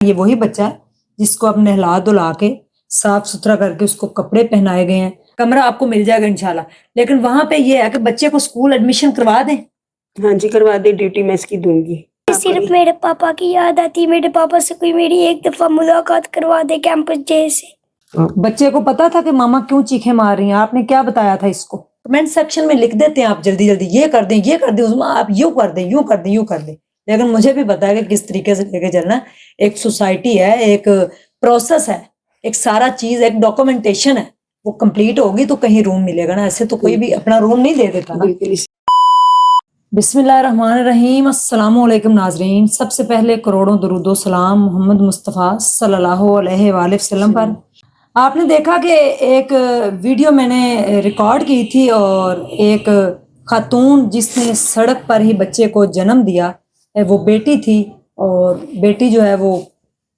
یہ وہی بچہ ہے جس کو اب نہلا دھلا کے صاف ستھرا کر کے اس کو کپڑے پہنائے گئے ہیں. کمرہ آپ کو مل جائے گا انشاءاللہ. لیکن وہاں پہ یہ ہے کہ بچے کو اسکول ایڈمیشن کروا دیں. ہاں جی کروا دے, ڈیوٹی میں اس کی دوں گی. صرف میرے پاپا کی یاد آتی ہے, میرے پاپا سے کوئی میری ایک دفعہ ملاقات کروا دے کیمپس ڈے سے. بچے کو پتا تھا کہ ماما کیوں چیخیں مار رہی ہیں؟ آپ نے کیا بتایا تھا اس کو؟ کمنٹ سیکشن میں لکھ دیتے ہیں آپ جلدی جلدی, یہ کر دیں یہ کر دیں, آپ یوں کر دیں یوں کر دیں یوں کر دیں. لیکن مجھے بھی پتا ہے کہ کس طریقے سے لے کے چلنا ہے. ایک سوسائٹی ہے, ایک پروسیس ہے, ایک سارا چیز, ایک ڈاکومنٹیشن ہے, وہ کمپلیٹ ہوگی تو کہیں روم ملے گا نا. ایسے تو کوئی بھی اپنا روم نہیں دے دیتا نا. بسم اللہ الرحمن الرحیم. السلام علیکم ناظرین. سب سے پہلے کروڑوں درود و سلام محمد مصطفیٰ صلی اللہ علیہ وآلہ وسلم پر. آپ نے دیکھا کہ ایک ویڈیو میں نے ریکارڈ کی تھی, اور ایک خاتون جس نے سڑک پر ہی بچے کو جنم دیا, وہ بیٹی تھی, اور بیٹی جو ہے وہ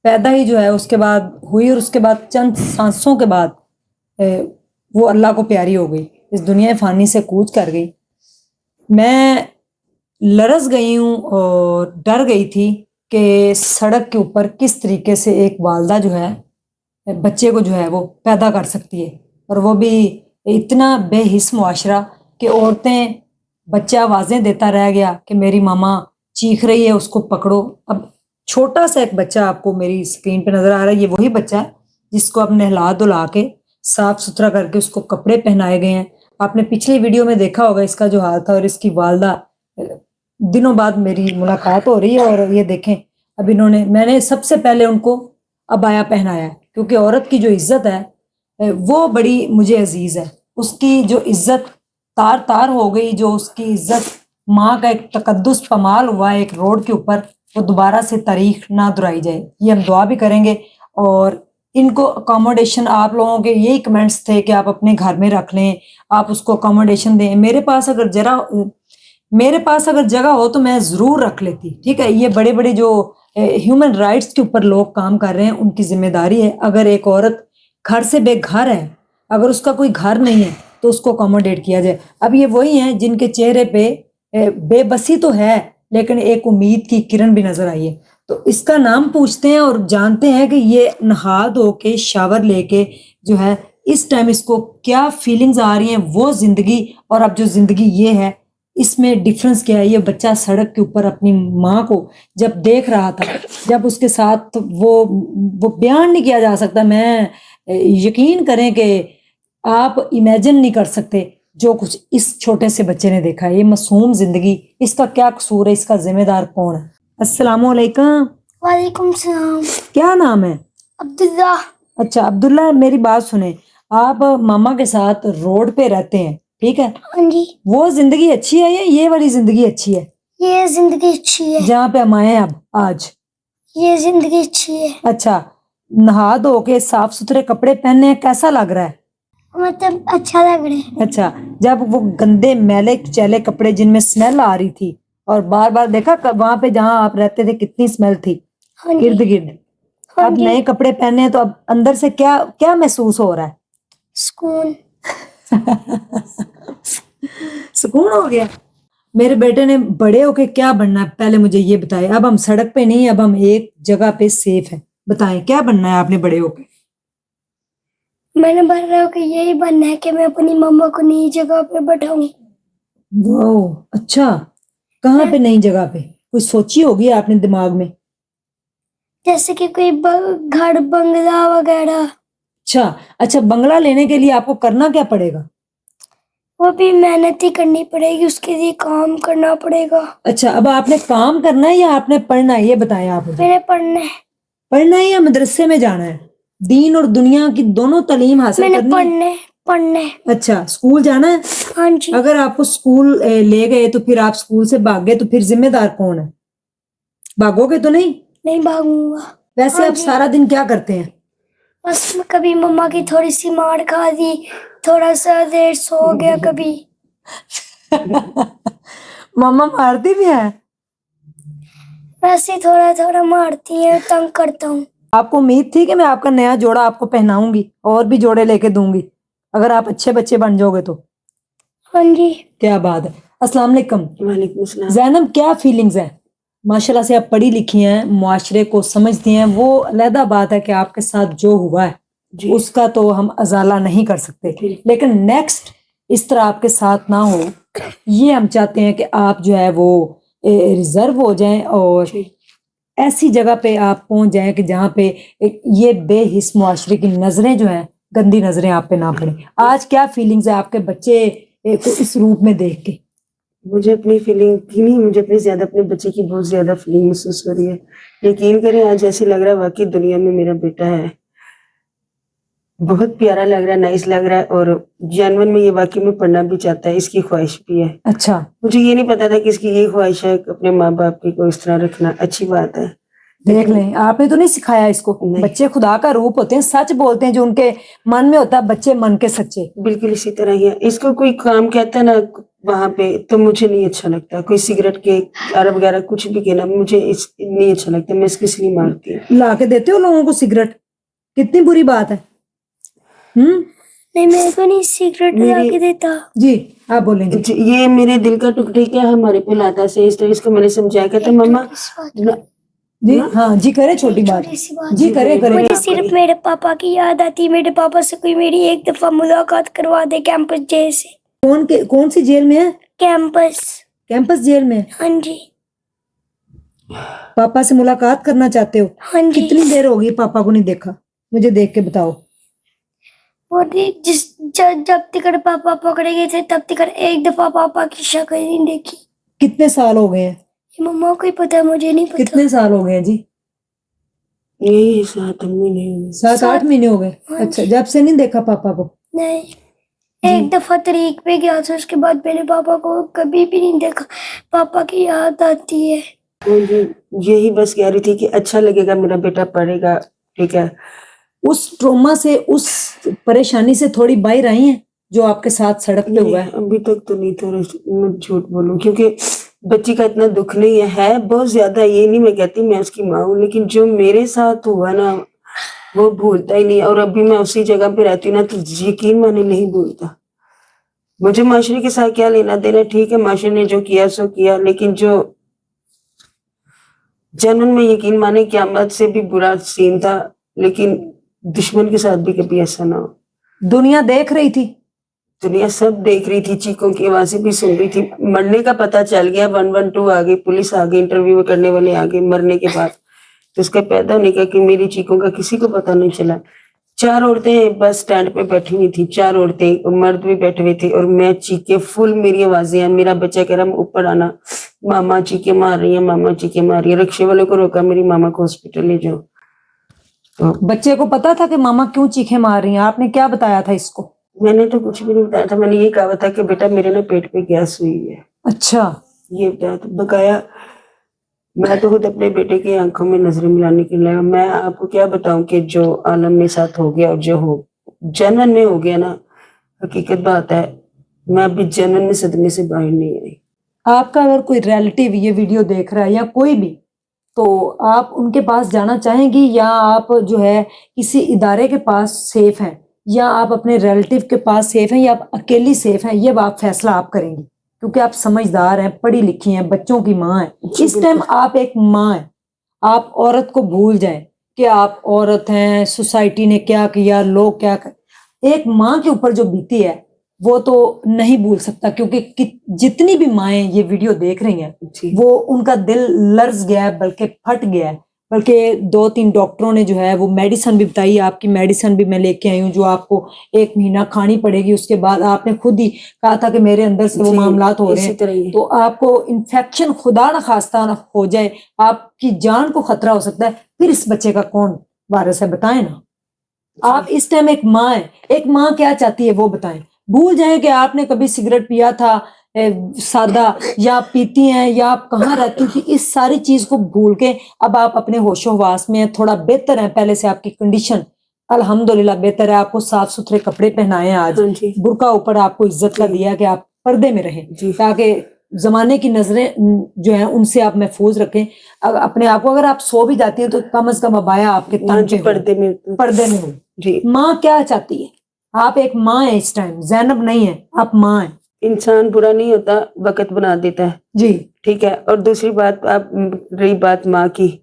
پیدا ہی جو ہے اس کے بعد ہوئی, اور اس کے بعد چند سانسوں کے بعد وہ اللہ کو پیاری ہو گئی, اس دنیا فانی سے کوچ کر گئی. میں لرز گئی ہوں اور ڈر گئی تھی کہ سڑک کے اوپر کس طریقے سے ایک والدہ جو ہے بچے کو جو ہے وہ پیدا کر سکتی ہے, اور وہ بھی اتنا بے حس معاشرہ کہ عورتیں بچہ آوازیں دیتا رہ گیا کہ میری ماما چیخ رہی ہے اس کو پکڑو. اب چھوٹا سا ایک بچہ آپ کو میری اسکرین پہ نظر آ رہا ہے, یہ وہی بچہ ہے جس کو اب نہلا دھلا کے صاف ستھرا کر کے اس کو کپڑے پہنائے گئے ہیں. آپ نے پچھلی ویڈیو میں دیکھا ہوگا اس کا جو حال تھا, اور اس کی والدہ دنوں بعد میری ملاقات ہو رہی ہے, اور یہ دیکھیں اب میں نے سب سے پہلے ان کو عبایا پہنایا ہے, کیونکہ عورت کی جو عزت ہے وہ بڑی مجھے عزیز ہے. اس کی جو عزت تار تار ہو گئی, جو اس کی عزت ماں کا ایک تقدس پامال ہوا ہے ایک روڈ کے اوپر, وہ دوبارہ سے تاریخ نہ دہرائی جائے. یہ ہم دعا بھی کریں گے. اور ان کو اکاموڈیشن, آپ لوگوں کے یہی کمنٹس تھے کہ آپ اپنے گھر میں رکھ لیں, آپ اس کو اکاموڈیشن دیں. میرے پاس اگر جگہ ہو تو میں ضرور رکھ لیتی, ٹھیک ہے. یہ بڑے بڑے جو ہیومن رائٹس کے اوپر لوگ کام کر رہے ہیں, ان کی ذمہ داری ہے. اگر ایک عورت گھر سے بے گھر ہے, اگر اس کا کوئی گھر نہیں ہے, تو اس کو اکاموڈیٹ کیا جائے. اب یہ وہی ہیں جن کے چہرے پہ بے بسی تو ہے, لیکن ایک امید کی کرن بھی نظر آئی ہے. تو اس کا نام پوچھتے ہیں اور جانتے ہیں کہ یہ نہا دھو کے شاور لے کے جو ہے اس ٹائم اس کو کیا فیلنگز آ رہی ہیں, وہ زندگی اور اب جو زندگی یہ ہے, اس میں ڈفرنس کیا ہے. یہ بچہ سڑک کے اوپر اپنی ماں کو جب دیکھ رہا تھا, جب اس کے ساتھ وہ بیان نہیں کیا جا سکتا. میں یقین کریں کہ آپ امیجن نہیں کر سکتے جو کچھ اس چھوٹے سے بچے نے دیکھا ہے. یہ معصوم زندگی, اس کا کیا قصور ہے, اس کا ذمہ دار کون ہے؟ السلام علیکم. وعلیکم السلام. کیا نام ہے؟ عبداللہ. اچھا عبداللہ, میری بات سنیں, آپ ماما کے ساتھ روڈ پہ رہتے ہیں, ٹھیک ہے. ہاں جی. وہ زندگی اچھی ہے یا یہ والی زندگی اچھی ہے؟ یہ زندگی اچھی ہے جہاں پہ ہم آئے ہیں اب آج. یہ زندگی اچھی ہے. اچھا, نہا دھو کے صاف ستھرے کپڑے پہننے کیسا لگ رہا ہے؟ مطلب اچھا لگ رہا ہے. اچھا, جب وہ گندے میلے چیلے کپڑے جن میں اسمیل آ رہی تھی, اور بار بار دیکھا وہاں پہ جہاں آپ رہتے تھے کتنی اسمیل تھی ارد گرد, اب نئے کپڑے پہنے تو اب اندر سے کیا محسوس ہو رہا ہے؟ سکون. سکون ہو گیا. میرے بیٹے نے بڑے ہو کے کیا بننا ہے پہلے مجھے یہ بتائے. اب ہم سڑک پہ نہیں, اب ہم ایک جگہ پہ سیف ہیں. بتائیں کیا بننا ہے آپ نے بڑے ہو کے؟ میں نے بڑھ رہا ہوں کہ یہی بننا ہے کہ میں اپنی ماما کو نئی جگہ پہ بٹھاؤں. واو, اچھا. کہاں پہ نئی جگہ پہ کوئی سوچی ہوگی آپ نے دماغ میں؟ جیسے کہ کوئی گھر بنگلہ وغیرہ. اچھا, بنگلہ لینے کے لیے آپ کو کرنا کیا پڑے گا؟ وہ بھی محنت ہی کرنی پڑے گی, اس کے لیے کام کرنا پڑے گا. اچھا, اب آپ نے کام کرنا ہے یا آپ نے پڑھنا ہے, یہ بتائیں آپ مجھے. میں نے پڑھنا ہے. پڑھنا ہے یا مدرسے میں جانا ہے؟ دین اور دنیا کی دونوں تعلیم حاصل کرنی ہے. میں نے پڑھنا ہے. اچھا, اسکول جانا ہے. ہاں جی. اگر آپ کو اسکول لے گئے تو پھر آپ اسکول سے بھاگ گئے تو پھر ذمہ دار کون ہے؟ بھاگو گے تو نہیں؟ نہیں بھاگوں گا. ویسے آپ سارا دن کیا کرتے ہیں؟ بس کبھی مما کی تھوڑی سی مار کھا دی, تھوڑا سا دیر سو گیا کبھی. ماما مارتی بھی ہے؟ ویسے تھوڑا تھوڑا مارتی ہے, تنگ کرتا ہوں. آپ کو امید تھی کہ میں آپ کا نیا جوڑا آپ کو پہناؤں گی, اور بھی جوڑے لے کے دوں گی اگر آپ اچھے بچے بن جاؤ گے تو؟ ہاں جی. کیا بات ہے. السلام علیکم. وعلیکم السلام. زینب, کیا فیلنگز ہے؟ माशाल्लाह से आप पढ़ी लिखी हैं, मुआशरे को समझती हैं, वो अलहदा बात है कि आपके साथ जो हुआ है जी उसका तो हम अजाला नहीं कर सकते, जी लेकिन नेक्स्ट इस तरह आपके साथ ना हो, ये हम चाहते हैं कि आप जो है वो रिजर्व हो जाएं और जी ऐसी जगह पे आप पहुंच जाएं कि जहाँ पे ये बेहिस मुआशरे की नजरें जो हैं, गंदी नजरें आप पे ना पड़े। आज क्या फीलिंग्स है आपके बच्चे को इस रूप में देख के? मुझे अपनी फीलिंग की नहीं, मुझे अपने बच्चे की बहुत ज्यादा फीलिंग महसूस हो रही है। यकीन करें आज ऐसे लग रहा है वाकई दुनिया में मेरा बेटा है। बहुत प्यारा लग रहा है, नाइस लग रहा है, और जानवर में ये वाकई में पढ़ना भी चाहता है, इसकी ख्वाहिश भी है। अच्छा, मुझे ये नहीं पता था कि इसकी ये ख्वाहिश है कि अपने माँ बाप की को इस तरह रखना। अच्छी बात है, देख लेकिन लें, आपने तो नहीं सिखाया इसको। नहीं। बच्चे खुदा का रूप होते हैं, सच बोलते हैं जो उनके मन में होता है, बच्चे मन के सच्चे। बिल्कुल इसी तरह ही है। इसको कोई काम कहता है ना वहां पे, तो मुझे नहीं अच्छा लगता। कोई सिगरेट के अरब वगैरह कुछ भी कहना मुझे नहीं अच्छा लगता। मैं इसको इसलिए मारती हूँ। ला के देते हो लोगों को सिगरेट, कितनी बुरी बात है। नहीं, मेरे को नहीं सिगरेट ला मेरी के देता। जी आप बोलें जी। ये मेरे दिल का टुकड़ा क्या हमारे पे लाता से, इस तरह इसको मैंने समझाया, कहता एक मम्मा छोटी सी बात, न- जी ना- हाँ जी, करे छोटी बात, छोटी सी बात। जी करे करे। मुझे आप सिर्फ करिए। मेरे पापा की याद आती है। मेरे पापा से कोई मेरी एक दफा मुलाकात करवा दे कैंपस जेल से। कौन सी जेल में है? कैंपस, कैंपस जेल में। हाँ जी, पापा से मुलाकात करना चाहते हो? हाँ जी। कितनी देर होगी पापा को नहीं देखा? मुझे देख के बताओ। और जब तक पापा पकड़े गए थे तब तक एक दफा पापा की शक्ल नहीं देखी। कितने साल हो गए हैं? ये मम्मा को ही पता है, मुझे नहीं पता। कितने साल हो गए हैं जी? यही 7 महीने हुए। 7-8 महीने हो गए। हाँ अच्छा, जी। जब से नहीं देखा पापा को? नहीं, एक दफा तरीक पे गया था, उसके बाद मेरे पापा को कभी भी नहीं देखा। पापा की याद आती है। मुझे यही बस कह रही थी कि अच्छा लगेगा, मेरा बेटा पढ़ेगा, ठीक है। उस ट्रोमा से, उस परेशानी से थोड़ी बाहर आई हैं जो आपके साथ सड़क पे हुआ है? अभी तक तो नहीं, थोड़ा मैं झूठ बोलूं, क्योंकि बच्ची का इतना दुख नहीं है बहुत ज्यादा। ये नहीं मैं कहती मैं उसकी माँ हूँ, लेकिन जो मेरे साथ हुआ ना वो भूलता ही नहीं। और अभी मैं उसी जगह पे रहती हूँ ना, तो यकीन माने नहीं भूलता। मुझे माशरे के साथ क्या लेना देना, ठीक है माशरे ने जो किया सो किया, लेकिन जो जनन में यकीन माने क़यामत से भी बुरा सीन था। लेकिन दुश्मन के साथ भी कभी ऐसा ना हो। दुनिया देख रही थी, दुनिया सब देख रही थी, चीखों की आवाजें भी सुन रही थी। मरने का पता चल गया, 112 आ गई, पुलिस आ गई, इंटरव्यू करने वाले आ गए मरने के बाद। तो उसका पैदा होने का कि मेरी चीखों का किसी को पता नहीं चला। 4 औरतें बस स्टैंड पे बैठी हुई थी, 4 औरतें और मर्द भी बैठे हुए थे, और मैं चीखे फुल, मेरी आवाजें हैं। मेरा बच्चा कह रहा ऊपर आना, मामा चीखे मार रही है, मामा चीखे मार रही है। रिक्शे वाले को रोका, मेरी मामा को हॉस्पिटल ले जाओ। तो बच्चे को पता था कि मामा क्यों चीखे मार रही हैं? आपने क्या बताया था इसको? मैंने तो कुछ भी नहीं बताया था। मैंने ये कहा था कि बेटा मेरे ना पेट पे गैस हुई है, अच्छा, ये बताया था। बकाया मैं तो खुद अपने बेटे की आंखों में नजरें मिलाने के लिए, मैं आपको क्या बताऊं कि जो आलम में साथ हो गया और जो हो जनन में हो गया ना, हकीकत बात है, मैं अभी जनन में सदमे से बाहर नहीं आई। आपका अगर कोई रिलेटिव ये वीडियो देख रहा है या कोई भी, तो आप उनके पास जाना चाहेंगी, या आप जो है किसी इदारे के पास सेफ हैं, या आप अपने रिलेटिव के पास सेफ हैं, या आप अकेली सेफ हैं? ये आप फैसला आप करेंगी, क्योंकि आप समझदार हैं, पढ़ी लिखी हैं, बच्चों की माँ हैं। जी, इस टाइम आप एक माँ हैं, आप औरत को भूल जाएं कि आप औरत हैं, सोसाइटी ने क्या किया, लोग क्या कर। एक माँ के ऊपर जो बीती है वो तो नहीं भूल सकता, क्योंकि जितनी भी माएँ ये वीडियो देख रही हैं जी वो उनका दिल लर्ज गया है, बल्कि फट गया है। बल्कि 2-3 डॉक्टरों ने जो है वो मेडिसिन भी बताई। आपकी मेडिसिन भी मैं लेके आई हूँ जो आपको 1 महीना खानी पड़ेगी। उसके बाद आपने खुद ही कहा था कि मेरे अंदर से वो जी, मामलात हो रहे इसी तरह हैं, ही। तो आपको इन्फेक्शन खुदा न खास्ता न हो जाए, आपकी जान को खतरा हो सकता है, फिर इस बच्चे का कौन वारिस है? बताएं ना। आप इस टाइम एक माँ है, एक माँ क्या चाहती है वो बताएं। भूल जाएं कि आपने कभी सिगरेट पिया था सादा, या पीती हैं, या आप कहाँ रहती थी, इस सारी चीज को भूल के अब आप अपने होशो हवास में हैं, थोड़ा बेहतर है पहले से। आपकी कंडीशन अल्हम्दुलिल्लाह बेहतर है। आपको साफ सुथरे कपड़े पहनाए हैं आज, हाँ जी बुर्का ऊपर आपको इज्जत का जी। दिया कि आप पर्दे में रहें, जी ताकि जमाने की नजरें जो है उनसे आप महफूज रखें अपने आप को। अगर आप सो भी जाती हैं तो कम से कम अबाया आपके हाँ तन जी, पे हो, पर्दे में हो। जी। माँ क्या चाहती है? आप एक माँ है इस टाइम, ज़ैनब नहीं है, आप माँ है। इंसान बुरा नहीं होता, वक्त बना देता है, जी ठीक है। और दूसरी बात, आप रही बात माँ की,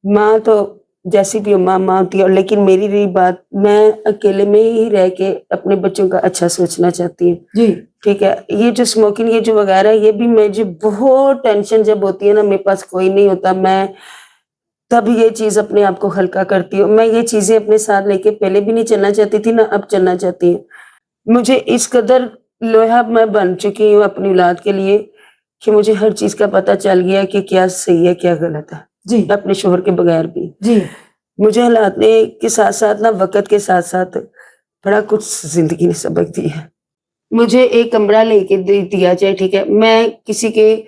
माँ तो जैसी भी हो, माँ माँ होती है। और लेकिन मेरी रही बात, मैं अकेले में ही रह के अपने बच्चों का अच्छा सोचना चाहती हूँ, जी ठीक है। ये जो स्मोकिंग, ये जो वगैरह, ये भी मुझे बहुत टेंशन जब होती है ना, मेरे पास कोई नहीं होता, मैं तब ये चीज अपने आप को हल्का करती हूँ। मैं ये चीजें अपने साथ लेके पहले भी नहीं चलना चाहती थी ना, अब चलना चाहती हूँ। मुझे इस कदर लोहा मैं बन चुकी हूँ अपनी औलाद के लिए कि मुझे हर चीज का पता चल गया कि क्या सही है क्या गलत है, जी अपने शोहर के बगैर भी। जी मुझे हालात ने के साथ साथ ना, वक्त के साथ साथ बड़ा कुछ जिंदगी ने सबक दिया है। मुझे एक कमरा लेके दिया जाए, ठीक है। मैं किसी के,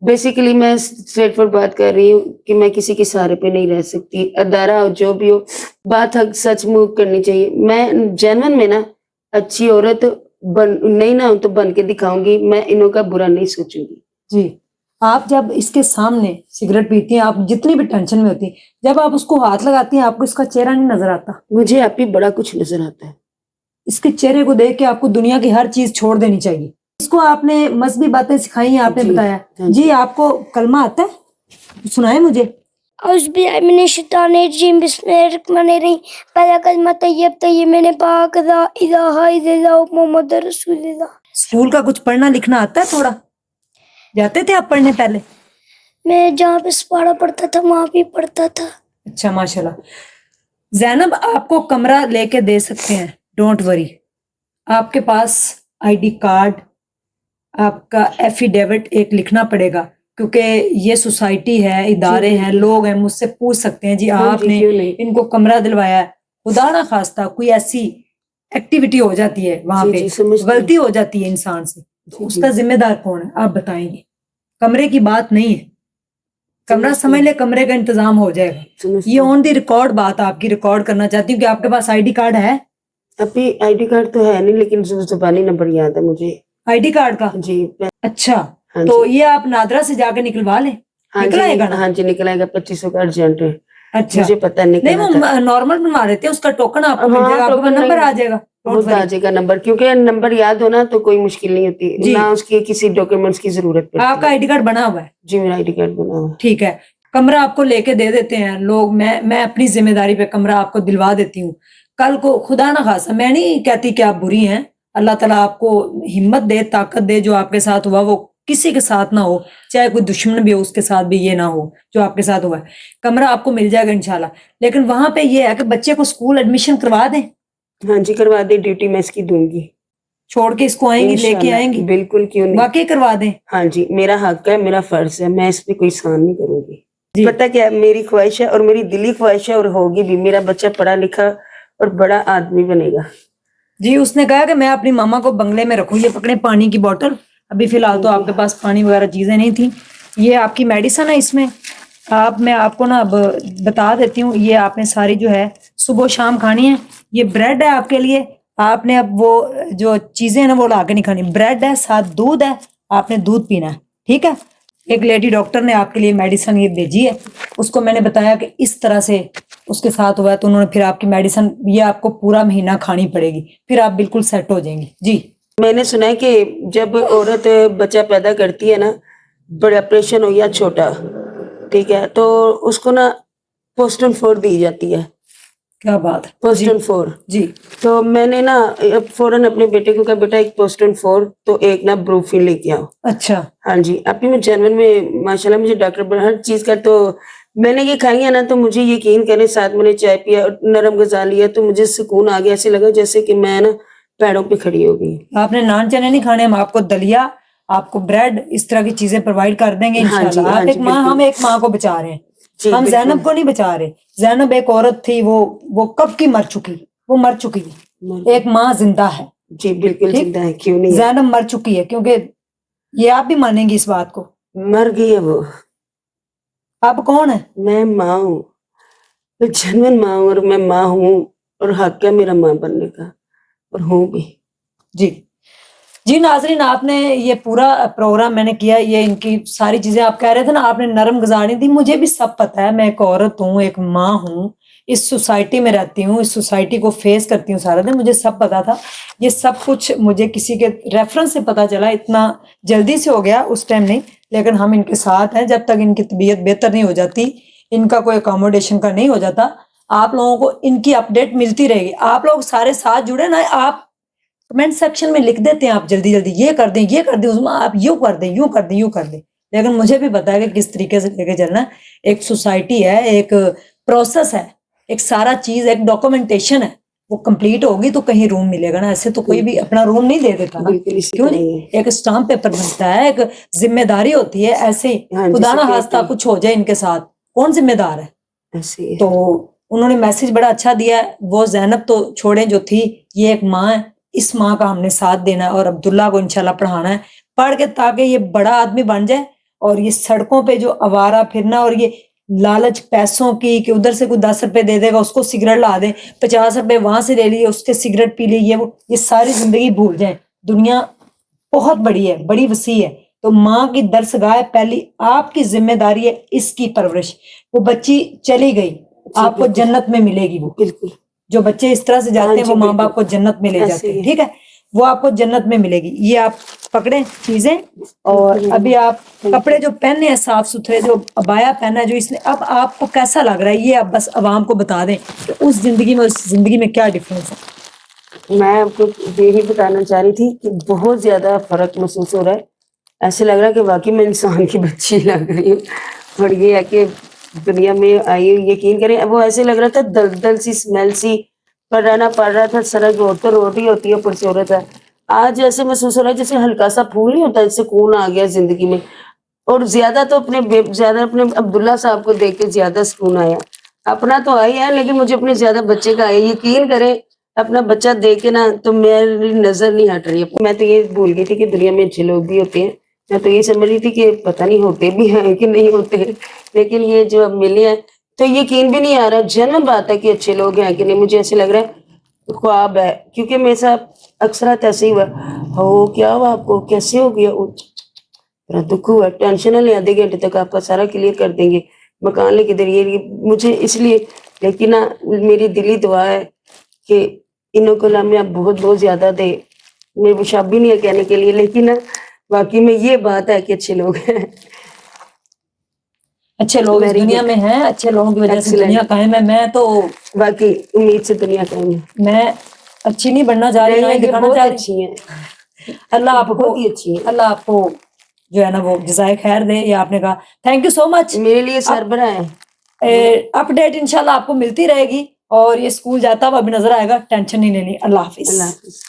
बेसिकली मैं स्ट्रेट फॉर बात कर रही हूँ कि मैं किसी के सहारे पे नहीं रह सकती। अदारा हो जो भी हो, बात हक सच मूव करनी चाहिए। मैं जेन्युइन में ना अच्छी औरत बन नहीं ना तो बन के दिखाऊंगी, मैं इन्हों का बुरा नहीं सोचूंगी। जी। आप जब इसके सामने सिगरेट पीती हैं, आप जितनी भी टेंशन में होती हैं, जब आप उसको हाथ लगाती हैं, आपको इसका चेहरा नहीं नजर आता? मुझे आप ही बड़ा कुछ नजर आता है। इसके चेहरे को देख के आपको दुनिया की हर चीज छोड़ देनी चाहिए। इसको आपने मजहबी बातें सिखाई हैं, आपने जी, बताया। हाँ जी जी। आपको कलमा आता है? सुनाए मुझे। औज़ुबिल्लाहिमिनश्शैतानिर्रजीम बिस्मिल्लाहिर्रहमानिर्रहीम पहला कलमा तैयब तैयब पाक ला इलाहा इल्लल्लाह मुहम्मदुर रसूलुल्लाह। स्कूल का कुछ पढ़ना लिखना आता है थोड़ा? जाते थे आप पढ़ने पहले? मैं जहाँ पे सपाड़ा पढ़ता था वहाँ भी पढ़ता था। अच्छा माशाल्लाह। जैनब आपको कमरा लेके दे सकते हैं, डोंट वरी। आपके पास आईडी कार्ड, आपका एफिडेविट एक लिखना पड़ेगा, क्योंकि ये सोसाइटी है, इदारे जी, हैं, जी। लोग हैं, मुझसे पूछ सकते हैं जी हाँ जी, आपने क्यों नहीं। इनको कमरा दिलवाया है। खुदा ना खास्ता कोई ऐसी एक्टिविटी हो जाती है वहां जी पे, जी, समझती हूँ। गलती हो जाती है इंसान से, तो जी उसका जी, जिम्मेदार कौन है आप बताएंगे? कमरे की बात नहीं है, कमरा समझती समझ हूँ, ले, कमरे का इंतजाम हो जाएगा। समझती ये हूँ। ऑन दी रिकॉर्ड बात आपकी रिकॉर्ड करना चाहती हूँ कि आपके पास आईडी कार्ड है? अभी आईडी कार्ड तो है नहीं, लेकिन जुबानी नंबर याद है मुझे। आईडी कार्ड का? जी अच्छा, हाँ तो जी, ये आप नादरा से जाके निकलवा लें, हाँ निकल जी, आएगा ना? हाँ जी, निकल आएगा। 2500 का अर्जेंट है, अच्छा, मुझे पता नहीं नहीं करा वो था। नॉर्मल बनवा लेते हैं, उसका टोकन आपको मिल हाँ, जाएगा, आपके पास टोकन नंबर नहीं, आ जाएगा, वो डोंट आ वरी। जाएगा नंबर, क्योंकि नंबर याद हो ना तो कोई मुश्किल नहीं होती जी, ना, उसकी किसी डॉक्यूमेंट्स की जरूरत पड़ती आपका है। आईडी कार्ड बना हुआ है? जी, मेरा आईडी कार्ड बना हुआ है। ठीक है, कमरा आपको लेके दे देते हैं लोग। मैं अपनी जिम्मेदारी पे कमरा आपको दिलवा देती हूँ। कल को खुदा ना खासा, मैं नहीं कहती कि आप बुरी हैं, अल्लाह ताला आपको हिम्मत दे, ताकत दे, जो आपके साथ हुआ वो किसी के साथ ना हो, चाहे कोई दुश्मन भी हो उसके साथ भी ये ना हो जो आपके साथ हुआ है। कमरा आपको मिल जाएगा इंशाल्लाह। लेकिन वहां पे ये है कि बच्चे को स्कूल एडमिशन करवा दें, हाँ जी, करवा दे, ड्यूटी मैं इसकी दूंगी छोड़ के इसको आएंगी, लेके इंशाल्लाह, आएंगी, बिल्कुल, क्यों नहीं। वाकई करवा दें। हाँ जी, मेरा हक है, मेरा फर्ज है, मैं इस पे कोई सहन नहीं करूंगी। जी पता क्या है, मेरी ख्वाहिश है और मेरी दिली ख्वाहिश है, और होगी भी, मेरा बच्चा पढ़ा लिखा और बड़ा आदमी बनेगा। जी, उसने कहा कि मैं अपनी मामा को बंगले में रखूं। ये पकड़े पानी की बोतल, अभी फिलहाल तो आपके पास पानी वगैरह चीजें नहीं थी। ये आपकी मेडिसिन है, इसमें मैं आपको ना अब बता देती हूँ, ये आपने सारी जो है सुबह शाम खानी है। ये ब्रेड है आपके लिए, आपने अब वो जो चीजें हैं ना वो ला के नहीं खानी। ब्रेड है, साथ दूध है, आपने दूध पीना है, ठीक है। एक लेडी डॉक्टर ने आपके लिए मेडिसिन ये भेजी है, उसको मैंने बताया कि इस तरह से उसके साथ हुआ है, तो उन्होंने फिर आपकी मेडिसिन ये आपको पूरा महीना खानी पड़ेगी, फिर आप बिल्कुल सेट हो जाएंगी। जी मैंने सुना है कि जब औरत बच्चा पैदा करती है ना, बड़ा ऑपरेशन हो या छोटा, ठीक है, तो उसको ना पोस्टन 4 दी जाती है, क्या बात है। जी पोस्टन 4। जी तो मैंने ना अब फौरन अपने बेटे को कहा, बेटा एक पोस्टन 4 तो एक ना ब्रूफिन लेके आओ। अच्छा हाँ जी, अभी मैं जनवरी में माशाल्लाह मुझे डॉक्टर हर चीज का, तो मैंने ये खाई है ना, तो मुझे यकीन करें, साथ मैंने चाय पिया और नरम गजा लिया, तो मुझे सुकून आ गया, ऐसे लगा जैसे कि मैं ना पैरों पे खड़ी हो गई। आपने नान चने नहीं खाने, हम आपको दलिया, आपको ब्रेड, इस तरह की चीजें प्रोवाइड कर देंगे हाँ जी, इंशाल्लाह। हाँ आप जी, एक माँ, बिल्कुल हम एक माँ को बचा रहे हैं, जी, हम बिल्कुल जैनब को नहीं बचा रहे। जैनब एक औरत थी, वो कब की मर चुकी, वो मर चुकी है। एक माँ जिंदा है, जी, बिल्कुल ठीक। जिंदा है, क्यों नहीं है। जैनब मर चुकी है, क्योंकि ये आप भी मानेंगी इस बात को। मर गई है वो, आप कौन है? मैं माँ हूँ, मैं जनवन माँ हूँ, और मैं माँ हूँ, और हक है मेरा माँ बनने का, और हूँ भी। जी जी नाजरीन, आपने ये पूरा प्रोग्राम मैंने किया, ये इनकी सारी चीजें आप कह रहे थे ना, आपने नरम गुजारी दी, मुझे भी सब पता है, मैं एक औरत हूँ, एक माँ हूँ, اس سوسائٹی میں رہتی ہوں, اس سوسائٹی کو فیس کرتی ہوں سارا دن, مجھے سب پتا تھا. یہ سب کچھ مجھے کسی کے ریفرنس سے پتا چلا, اتنا جلدی سے ہو گیا اس ٹائم نہیں, لیکن ہم ان کے ساتھ ہیں جب تک ان کی طبیعت بہتر نہیں ہو جاتی, ان کا کوئی اکاموڈیشن کا نہیں ہو جاتا. آپ لوگوں کو ان کی اپڈیٹ ملتی رہے گی. آپ لوگ سارے ساتھ جڑے نا, آپ کمنٹ سیکشن میں لکھ دیتے ہیں آپ جلدی جلدی, یہ کر دیں یہ کر دیں, آپ یوں کر دیں یوں کر دیں یوں کر دیں, لیکن مجھے بھی پتا ہے کہ کس طریقے سے لے کے چلنا ہے. ایک سوسائٹی ہے, ایک پروسیس ہے, ایک سارا چیز, ایک ڈاکومنٹیشن ہے, وہ کمپلیٹ ہوگی تو کہیں روم ملے گا نا. ایسے تو کوئی بھی اپنا روم نہیں دے دیتا نا, بالکل اسی کیوں طرح نہیں؟ ہی ہے. ایک اسٹامپ پیپر بنتا ہے, ایک ذمہ داری ہوتی ہے. ایسے ہی ہاں جی، خدا نہ security. خواستہ کچھ ہو جائے ان کے ساتھ, کون ذمہ دار ہے؟ ایسے ہی ہے. تو انہوں نے میسج بڑا اچھا دیا ہے. وہ زینب تو چھوڑیں جو تھی, یہ ایک ماں ہے, اس ماں کا ہم نے ساتھ دینا ہے اور عبداللہ کو انشاءاللہ پڑھانا ہے, پڑھ کے تاکہ یہ بڑا آدمی بن جائے. اور یہ سڑکوں پہ جو آوارہ پھرنا اور یہ لالچ پیسوں کی کہ ادھر سے کوئی 10 روپے دے دے گا اس کو سگریٹ لا دے, 50 روپے وہاں سے لے لیے اس کے سگریٹ پی لی, یہ ساری زندگی بھول جائیں. دنیا بہت بڑی ہے, بڑی وسیع ہے. تو ماں کی درسگاہ پہلی آپ کی ذمہ داری ہے اس کی پرورش. وہ بچی چلی گئی, آپ کو بالکل. جنت میں ملے گی. وہ بالکل جو بچے اس طرح سے ہاں جاتے ہیں جی، وہ ماں بالکل. باپ کو جنت میں لے ایسے جاتے ہی ہیں, ہے. ٹھیک ہے, وہ آپ کو جنت میں ملے گی. یہ آپ پکڑیں چیزیں. اور ابھی آپ کپڑے جو پہنے ہیں صاف ستھرے, جو ابایا پہنا ہے جو اس نے, اب آپ کو کیسا لگ رہا ہے یہ آپ بس عوام کو بتا دیں کہ اس زندگی میں اس زندگی میں کیا ڈفرینس ہے. میں آپ کو یہی بتانا چاہ رہی تھی کہ بہت زیادہ فرق محسوس ہو رہا ہے. ایسے لگ رہا ہے کہ واقعی میں انسان کی بچی لگ رہی ہوں. اور یہ ہے کہ دنیا میں آئی, یقین کریں وہ ایسے لگ رہا تھا دلدل سی اسمیل سی پر رہنا پڑ رہا تھا. سڑک روڈ تو روٹی ہوتی ہے, اوپر سے عورت ہے. آج ایسے محسوس ہو رہا ہے جیسے ہلکا سا پھول نہیں ہوتا, اس سے سکون آ گیا زندگی میں. اور زیادہ تو اپنے عبداللہ صاحب کو دیکھ کے زیادہ سکون آیا. اپنا تو آئی ہے لیکن مجھے اپنے زیادہ بچے کا آیا. یقین کریں اپنا بچہ دیکھ کے نا تو میری نظر نہیں ہٹ رہی. میں تو یہ بھول گئی تھی کہ دنیا میں اچھے لوگ بھی ہوتے ہیں. میں تو یہ سمجھ رہی تھی کہ پتہ نہیں ہوتے بھی ہیں کہ نہیں ہوتے ہیں, لیکن یہ جو اب ملے ہیں تو یقین بھی نہیں آ رہا. جنم بات ہے کہ اچھے لوگ ہیں کہ نہیں. مجھے ایسے لگ رہا ہے خواب ہے, کیونکہ میرے ساتھ اکثر ایسے ہی ہوا. ہو کیا ہوا آپ کو, کیسے ہو گیا, دکھ ہوا. ٹینشن ہے, آدھے گھنٹے تک آپ کا سارا کلیئر کر دیں گے, مکان لے کے دیں گے. مجھے اس لیے, لیکن میری دلی دعا ہے کہ انہوں کو میں اب بہت بہت زیادہ دے. میرے کو شب بھی نہیں ہے کہنے کے لیے, لیکن واقعی میں یہ بات ہے کہ اچھے لوگ ہیں. اچھے لوگ اس Very دنیا good. میں ہیں, اچھے لوگوں کی وجہ سے Excellent. دنیا قائم ہے. میں تو باقی امید سے دنیا قائم ہے. میں اچھی نہیں بننا چاہ رہی, نہ ہی نہیں, یہ دکھانا بہت چاہ رہی. اچھی ہیں, اللہ آپ کو, بہت ہی اچھی ہیں. اللہ آپ کو جو ہے نا وہ جزائے خیر دے. یہ آپ نے کہا, تھینک یو سو مچ. میرے لیے سربراہ ہے. اپڈیٹ انشاءاللہ آپ کو ملتی رہے گی. اور یہ اسکول جاتا ہوا ابھی نظر آئے گا, ٹینشن نہیں لینی. اللہ حافظ. اللہ حافظ.